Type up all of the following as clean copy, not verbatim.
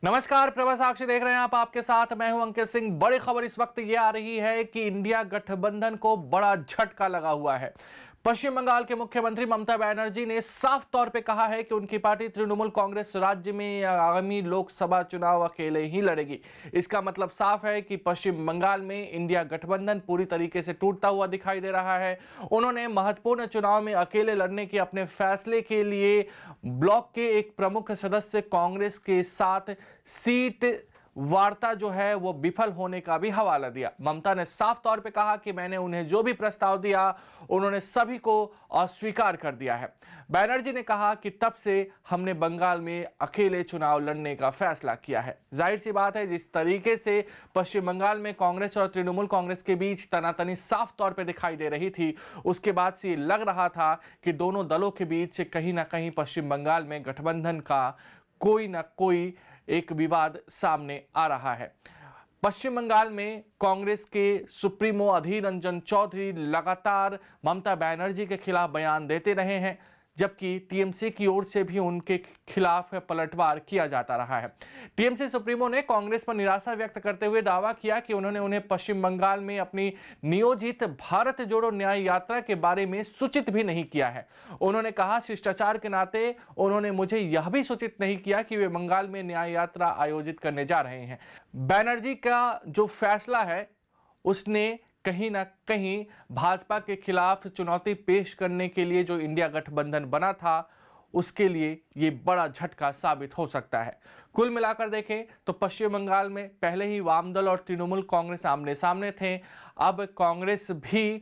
नमस्कार, प्रभा साक्षी देख रहे हैं आप। आपके साथ मैं हूं अंकित सिंह। बड़ी खबर इस वक्त ये आ रही है कि इंडिया गठबंधन को बड़ा झटका लगा हुआ है। पश्चिम बंगाल के मुख्यमंत्री ममता बनर्जी ने साफ तौर पे कहा है कि उनकी पार्टी तृणमूल कांग्रेस राज्य में आगामी लोकसभा चुनाव अकेले ही लड़ेगी। इसका मतलब साफ है कि पश्चिम बंगाल में इंडिया गठबंधन पूरी तरीके से टूटता हुआ दिखाई दे रहा है। उन्होंने महत्वपूर्ण चुनाव में अकेले लड़ने के अपने फैसले के लिए ब्लॉक के एक प्रमुख सदस्य कांग्रेस के साथ सीट वार्ता जो है वो विफल होने का भी हवाला दिया। ममता ने साफ तौर पे कहा कि मैंने उन्हें जो भी प्रस्ताव दिया उन्होंने सभी को अस्वीकार कर दिया है। बनर्जी ने कहा कि तब से हमने बंगाल में अकेले चुनाव लड़ने का फैसला किया है। जाहिर सी बात है, जिस तरीके से पश्चिम बंगाल में कांग्रेस और तृणमूल कांग्रेस के बीच तनातनी साफ तौर पे दिखाई दे रही थी, उसके बाद से लग रहा था कि दोनों दलों के बीच कहीं ना कहीं पश्चिम बंगाल में गठबंधन का कोई ना कोई एक विवाद सामने आ रहा है। पश्चिम बंगाल में कांग्रेस के सुप्रीमो अधीर रंजन चौधरी लगातार ममता बनर्जी के खिलाफ बयान देते रहे हैं, जबकि टीएमसी की ओर से भी उनके खिलाफ पलटवार किया जाता रहा है। टीएमसी सुप्रीमो ने कांग्रेस पर निराशा व्यक्त करते हुए दावा किया कि उन्होंने उन्हें पश्चिम बंगाल में अपनी नियोजित भारत जोड़ो न्याय यात्रा के बारे में सूचित भी नहीं किया है। उन्होंने कहा, शिष्टाचार के नाते उन्होंने मुझे यह भी सूचित नहीं किया कि वे बंगाल में न्याय यात्रा आयोजित करने जा रहे हैं। बनर्जी का जो फैसला है उसने कहीं ना कहीं भाजपा के खिलाफ चुनौती पेश करने के लिए जो इंडिया गठबंधन बना था उसके लिए ये बड़ा झटका साबित हो सकता है। कुल मिलाकर देखें तो पश्चिम बंगाल में पहले ही वामदल और तृणमूल कांग्रेस आमने सामने थे। अब कांग्रेस भी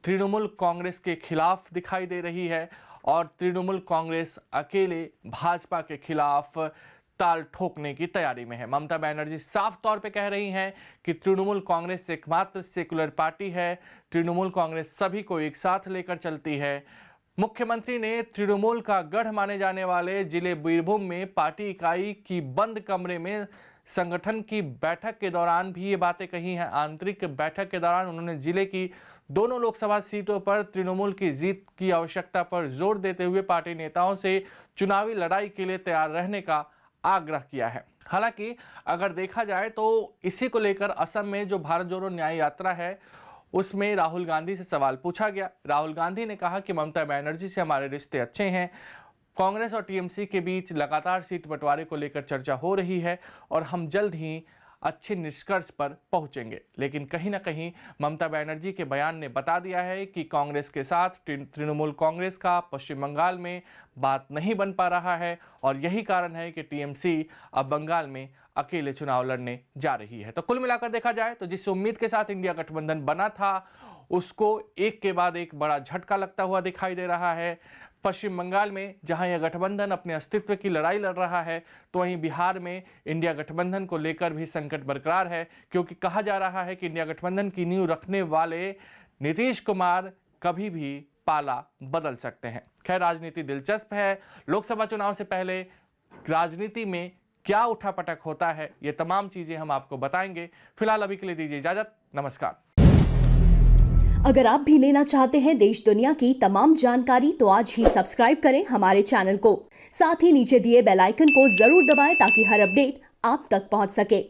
तृणमूल कांग्रेस के खिलाफ दिखाई दे रही है और तृणमूल कांग्रेस अकेले भाजपा के खिलाफ ताल ठोकने की तैयारी में है। ममता बनर्जी साफ तौर पे कह रही हैं कि तृणमूल कांग्रेस एकमात्र सेकुलर पार्टी है, तृणमूल कांग्रेस सभी को एक साथ लेकर चलती है। मुख्यमंत्री ने तृणमूल का गढ़ माने जाने वाले जिले बीरभूम में पार्टी इकाई की बंद कमरे में संगठन की बैठक के दौरान भी ये बातें कही हैं। आंतरिक बैठक के दौरान उन्होंने जिले की दोनों लोकसभा सीटों पर तृणमूल की जीत की आवश्यकता पर जोर देते हुए पार्टी नेताओं से चुनावी लड़ाई के लिए तैयार रहने का आग्रह किया है। हालांकि अगर देखा जाए तो इसी को लेकर असम में जो भारत जोड़ो न्याय यात्रा है उसमें राहुल गांधी से सवाल पूछा गया। राहुल गांधी ने कहा कि ममता बनर्जी से हमारे रिश्ते अच्छे हैं। कांग्रेस और टीएमसी के बीच लगातार सीट बंटवारे को लेकर चर्चा हो रही है और हम जल्द ही अच्छे निष्कर्ष पर पहुंचेंगे। लेकिन कहीं ना कहीं ममता बनर्जी के बयान ने बता दिया है कि कांग्रेस के साथ तृणमूल कांग्रेस का पश्चिम बंगाल में बात नहीं बन पा रहा है और यही कारण है कि टीएमसी अब बंगाल में अकेले चुनाव लड़ने जा रही है। तो कुल मिलाकर देखा जाए तो जिस उम्मीद के साथ इंडिया गठबंधन बना था उसको एक के बाद एक बड़ा झटका लगता हुआ दिखाई दे रहा है। पश्चिम बंगाल में जहां यह गठबंधन अपने अस्तित्व की लड़ाई लड़ रहा है तो वहीं बिहार में इंडिया गठबंधन को लेकर भी संकट बरकरार है, क्योंकि कहा जा रहा है कि इंडिया गठबंधन की नींव रखने वाले नीतीश कुमार कभी भी पाला बदल सकते हैं। खैर, राजनीति दिलचस्प है। लोकसभा चुनाव से पहले राजनीति में क्या उठापटक होता है ये तमाम चीजें हम आपको बताएंगे। फिलहाल अभी के लिए दीजिए इजाजत। नमस्कार। अगर आप भी लेना चाहते हैं देश दुनिया की तमाम जानकारी तो आज ही सब्सक्राइब करें हमारे चैनल को। साथ ही नीचे दिए बेल आइकन को जरूर दबाएं ताकि हर अपडेट आप तक पहुंच सके।